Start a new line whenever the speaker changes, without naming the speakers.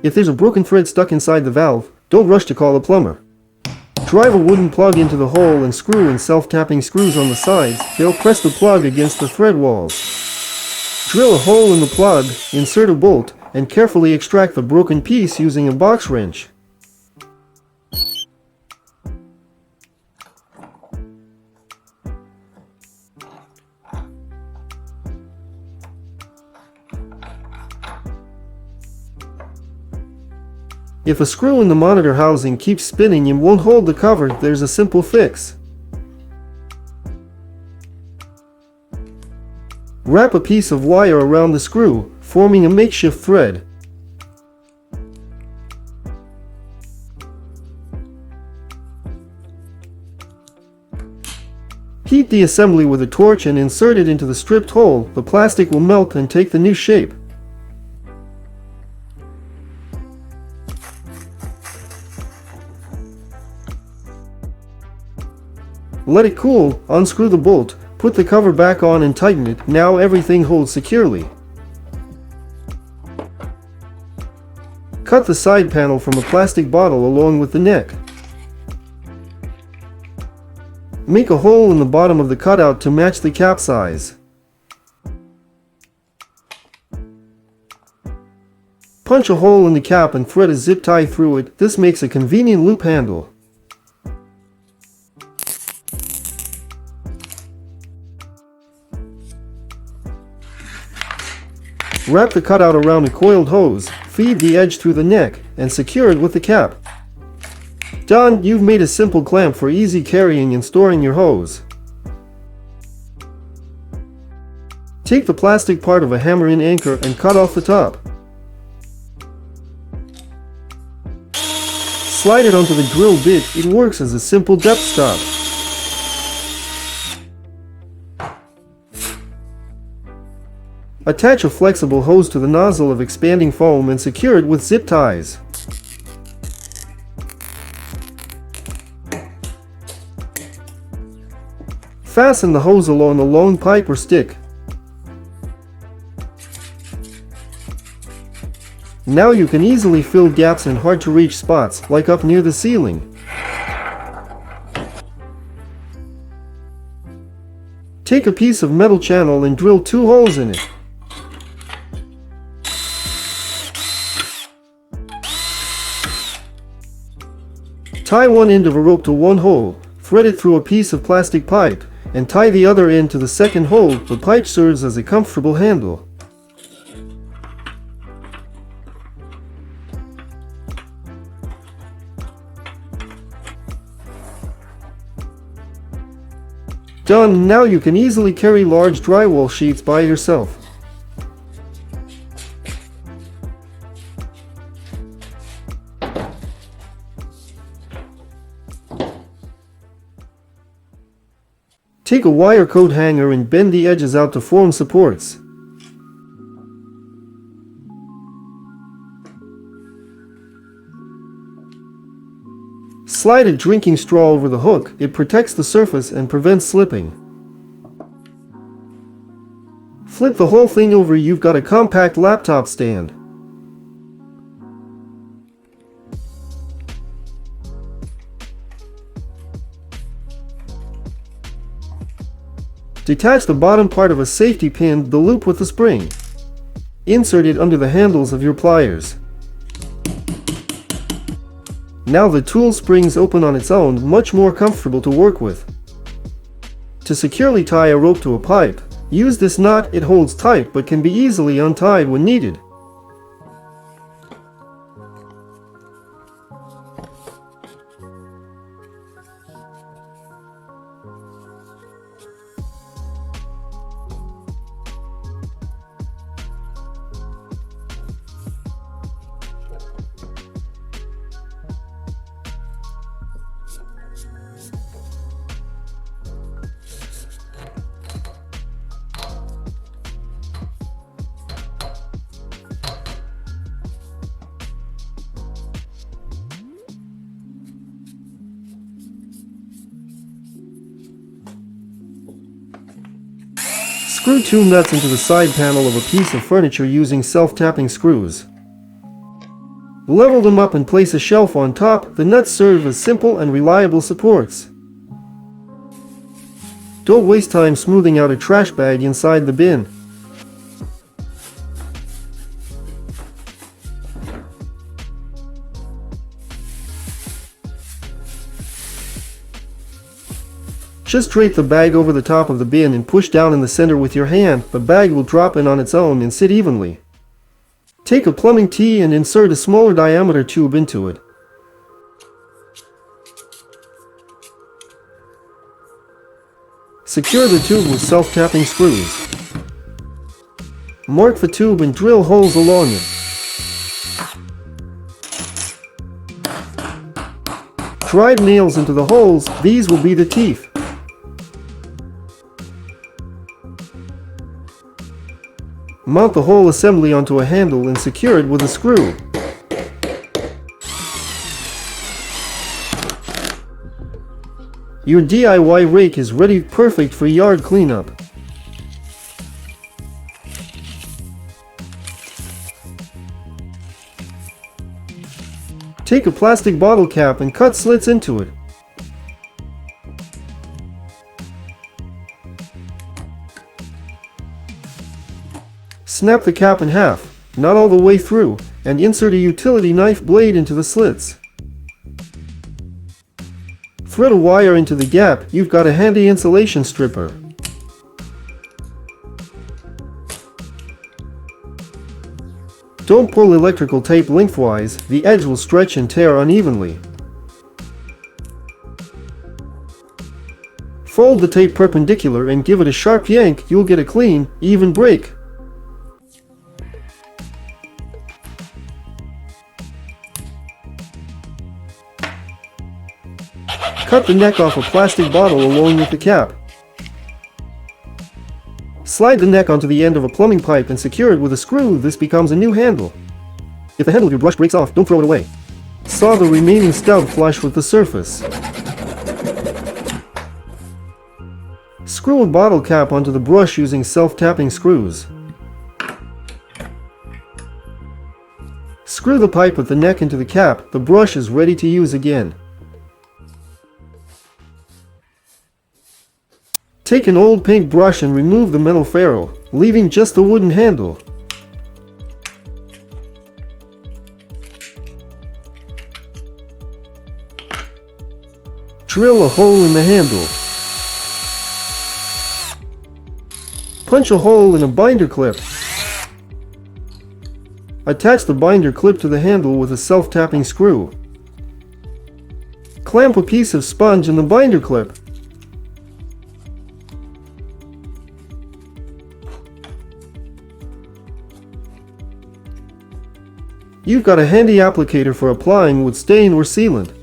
If there's a broken thread stuck inside the valve, don't rush to call a plumber. Drive a wooden plug into the hole and screw in self-tapping screws on the sides. They'll press the plug against the thread walls. Drill a hole in the plug, insert a bolt, and carefully extract the broken piece using a box wrench. If a screw in the monitor housing keeps spinning and won't hold the cover, there's a simple fix. Wrap a piece of wire around the screw, forming a makeshift thread. Heat the assembly with a torch and insert it into the stripped hole. The plastic will melt and take the new shape. Let it cool, unscrew the bolt, put the cover back on and tighten it. Now everything holds securely. Cut the side panel from a plastic bottle along with the neck. Make a hole in the bottom of the cutout to match the cap size. Punch a hole in the cap and thread a zip tie through it. This makes a convenient loop handle. Wrap the cutout around a coiled hose, feed the edge through the neck, and secure it with the cap. Done, you've made a simple clamp for easy carrying and storing your hose. Take the plastic part of a hammer-in anchor and cut off the top. Slide it onto the drill bit. It works as a simple depth stop. Attach a flexible hose to the nozzle of expanding foam and secure it with zip ties. Fasten the hose along a long pipe or stick. Now you can easily fill gaps in hard-to-reach spots, like up near the ceiling. Take a piece of metal channel and drill 2 holes in it. Tie one end of a rope to one hole, thread it through a piece of plastic pipe, and tie the other end to the second hole. The pipe serves as a comfortable handle. Done, now you can easily carry large drywall sheets by yourself. Take a wire coat hanger and bend the edges out to form supports. Slide a drinking straw over the hook. It protects the surface and prevents slipping. Flip the whole thing over. You've got a compact laptop stand. Detach the bottom part of a safety pin, the loop with the spring. Insert it under the handles of your pliers. Now the tool springs open on its own, much more comfortable to work with. To securely tie a rope to a pipe, use this knot. It holds tight but can be easily untied when needed. Screw 2 nuts into the side panel of a piece of furniture using self-tapping screws. Level them up and place a shelf on top. The nuts serve as simple and reliable supports. Don't waste time smoothing out a trash bag inside the bin. Just drape the bag over the top of the bin and push down in the center with your hand. The bag will drop in on its own and sit evenly. Take a plumbing tee and insert a smaller diameter tube into it. Secure the tube with self-tapping screws. Mark the tube and drill holes along it. Drive nails into the holes. These will be the teeth. Mount the whole assembly onto a handle and secure it with a screw. Your DIY rake is ready, perfect for yard cleanup. Take a plastic bottle cap and cut slits into it. Snap the cap in half, not all the way through, and insert a utility knife blade into the slits. Thread a wire into the gap. You've got a handy insulation stripper. Don't pull electrical tape lengthwise, the edge will stretch and tear unevenly. Fold the tape perpendicular and give it a sharp yank. You'll get a clean, even break. Cut the neck off a plastic bottle along with the cap. Slide the neck onto the end of a plumbing pipe and secure it with a screw. This becomes a new handle. If the handle of your brush breaks off, don't throw it away. Saw the remaining stub flush with the surface. Screw a bottle cap onto the brush using self-tapping screws. Screw the pipe with the neck into the cap. The brush is ready to use again. Take an old paint brush and remove the metal ferrule, leaving just the wooden handle. Drill a hole in the handle. Punch a hole in a binder clip. Attach the binder clip to the handle with a self-tapping screw. Clamp a piece of sponge in the binder clip. You've got a handy applicator for applying wood stain or sealant.